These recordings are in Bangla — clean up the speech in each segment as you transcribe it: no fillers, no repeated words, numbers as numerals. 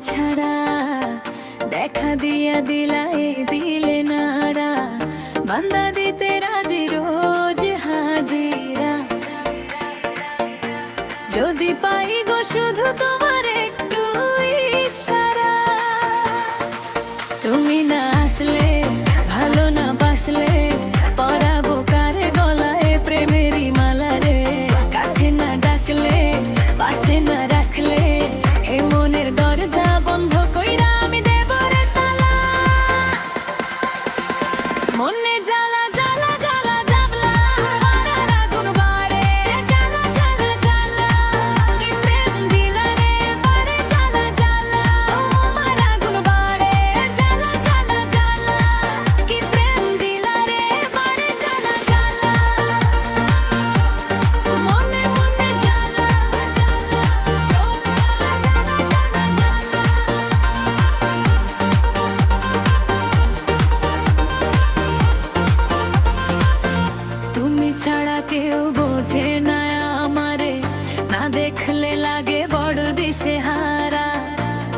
ছাড়া দেখা দিয়া দিলাই দিলে নাড়া, বান্দা দিতে রাজি রোজ হাজিরা। যদি পাই গো শুধু তোমার একটু ইশারা, তুমি না আসলে ভালো না বাসলে পরাবো কারে গলায় প্রেমেরই মালা রে। কাছে না ডাকলে পাশে না রাখলে এ মনের দরজা বন্ধ কইরা আমি দেব রে তালা। মনে জ্বালা জ্বালা জ্বালা জাবলা আর আগুন বাড়ে, জ্বালা জ্বালা জ্বালা কি প্রেম দিলা রে বাড়ে, জ্বালা জ্বালা আমার আগুন বাড়ে, জ্বালা জ্বালা জ্বালা কি প্রেম দিলা রে বাড়ে, জ্বালা জ্বালা মনে মনে জ্বালা জ্বালা জ্বালা জ্বালা জ্বালা। তুমি ছাড়া কেউ বোঝে না আমারে, না দেখলে লাগে বড় দিশে হারা।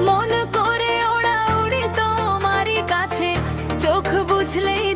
মন করে ওড়া উড়ি তোমারই কাছে, চোখ বুঝলেই